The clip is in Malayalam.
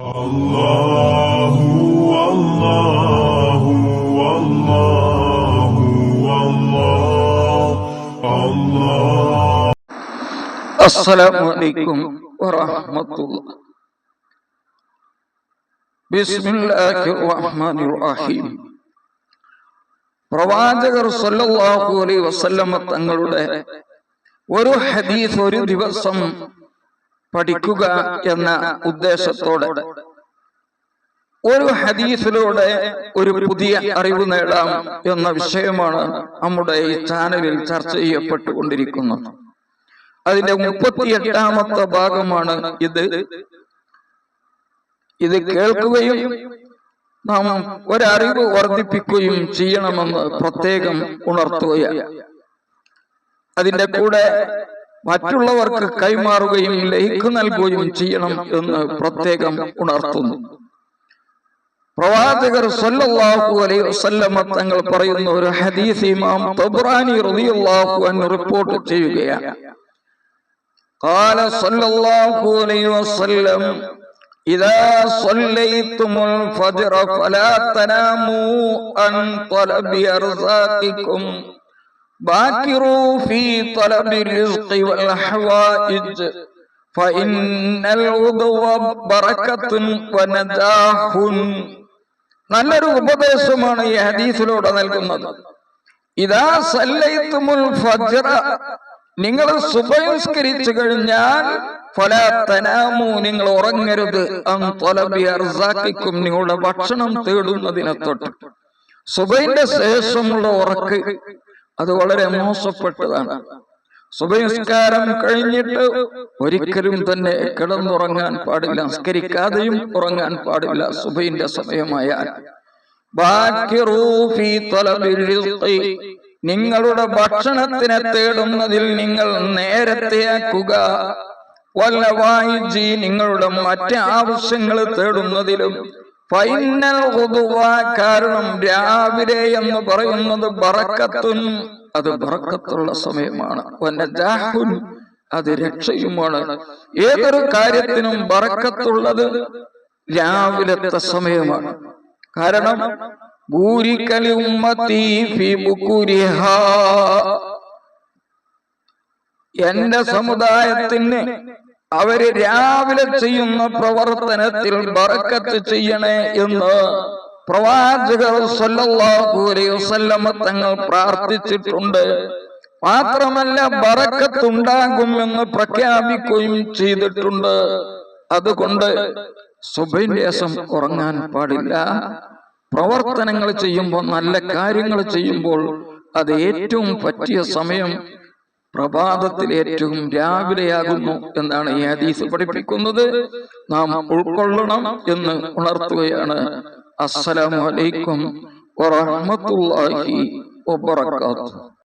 അല്ലാഹു അല്ലാഹു അല്ലാഹു അല്ലാഹു. അസ്സലാമു അലൈക്കും വറഹ്മത്തുള്ളാഹി. ബിസ്മില്ലാഹിർ റഹ്മാനിർ റഹീം. പ്രവാചകർ സല്ലല്ലാഹു അലൈഹി വസല്ലം തങ്ങളുടെ ഒരു ഹദീസ് ഒരു ദിവസം പഠിക്കുക എന്ന ഉദ്ദേശത്തോടെ ഒരു ഹദീസിലൂടെ ഒരു പുതിയ അറിവ് നേടാം എന്ന വിഷയമാണ് നമ്മുടെ ഈ ചാനലിൽ ചർച്ച ചെയ്യപ്പെട്ടുകൊണ്ടിരിക്കുന്നത്. അതിന്റെ 38ാമത്തെ ഭാഗമാണ് ഇത്. ഇത് കേൾക്കുകയും നാം ഒരറിവ് വർദ്ധിപ്പിക്കുകയും ചെയ്യണമെന്ന് പ്രത്യേകം ഉണർത്തുകയാണ്. അതിന്റെ കൂടെ മറ്റുള്ളവർക്ക് കൈമാറുകയും ലൈക്ക് നൽകുകയും ചെയ്യണം എന്ന് പ്രത്യേകം ഉണർത്തുന്നു. പ്രവാചകർ സല്ലല്ലാഹു അലൈഹി വസല്ലം തങ്ങൾ പറയുന്ന ഒരു ഹദീസ് ഇമാം തബ്റാനി റളിയല്ലാഹു അൻഹു റിപ്പോർട്ട് ചെയ്യുകയാണ്. ഖാല സല്ലല്ലാഹു അലൈഹി വസല്ലം ഇദാ സല്ലൈതുമുൽ ഫജ്റ ഫലാ തനാമൂ അൻ ത്വലബി അർസാഖികും ബാക്കിറൂ ഫീ ത്വലബി റിസ്ഖി വൽ ഹവായിജ് ഫഇന്നൽ വുദുവ ബറകത്തുൻ വനജാഹുൻ. നല്ലൊരു ഉപദേശമാണ് ഈ ഹദീസിലൂടെ നൽകുന്നത്. ഇദാ സല്ലൈതുമുൽ ഫജ്റ, നിങ്ങൾ സുബഹി നിസ്കരിച്ചു കഴിഞ്ഞാൽ ഫലാ തനാമൂ, നിങ്ങൾ ഉറങ്ങരുത്, അൻ ത്വലബി അർസാഖികും, നിങ്ങളുടെ ഭക്ഷണം തേടുന്നതിനെ തൊട്ട്. സുബഹിന്റെ ശേഷമുള്ള ഉറക്ക് അത് വളരെ മോശപ്പെട്ടതാണ്. സുബഹി നിസ്കാരം കഴിഞ്ഞിട്ട് ഒരിക്കലും തന്നെ കിടന്നുറങ്ങാൻ പാടില്ല, നിസ്കരിക്കാതെയും ഉറങ്ങാൻ പാടില്ല. സുബഹിന്റെ സമയമായാൽ ബാക്കിറൂ ഫീ ത്വലബി റിസ്ഖി, നിങ്ങളുടെ ഭക്ഷണത്തിനെ തേടുന്നതിൽ നിങ്ങൾ നേരത്തെയാക്കുക. വൽ ഹവായിജി, നിങ്ങളുടെ മറ്റ് ആവശ്യങ്ങൾ തേടുന്നതിലും. ഫൈനൽ വുദുവ, കാരണം രാവിലെ എന്ന് പറയുന്നത് ബറക്കത്തുൻ, അത് ബറക്കത്തുള്ള സമയമാണ്. വനജാഹുൻ, അത് രക്ഷയുമാണ്. ഏതൊരു കാര്യത്തിനും ബറക്കത്തുള്ളത് രാവിലത്തെ സമയമാണ്. കാരണം ബൂരികലി ഉമ്മത്തി ഫീ ബുകൂരിഹാ, എന്റെ സമുദായത്തിന് അവര് രാവിലെ ചെയ്യുന്ന പ്രവർത്തനത്തിൽ ബറക്കത്ത് ചെയ്യണേ എന്ന് പ്രവാചകർ സല്ലല്ലാഹു അലൈഹി വസല്ലം തങ്ങൾ പ്രാർത്ഥിച്ചിട്ടുണ്ട്. മാത്രമല്ല ബറക്കത്തുണ്ടാകുമെന്ന് പ്രഖ്യാപിക്കുകയും ചെയ്തിട്ടുണ്ട്. അതുകൊണ്ട് സുബഹിന്റെ ശേഷം ഉറങ്ങാൻ പാടില്ല. പ്രവർത്തനങ്ങൾ ചെയ്യുമ്പോൾ, നല്ല കാര്യങ്ങൾ ചെയ്യുമ്പോൾ അത് ഏറ്റവും പറ്റിയ സമയം പ്രഭാതത്തിൽ ഏറ്റവും രാവിലെയാകുന്നു എന്നാണ് ഈ ഹദീസ് പഠിപ്പിക്കുന്നത്. നാം ഉൾക്കൊള്ളണം എന്ന് ഉണർത്തുകയാണ്. അസ്സലാമു അലൈക്കും വറഹ്മത്തുള്ളാഹി വബറകാതുഹു.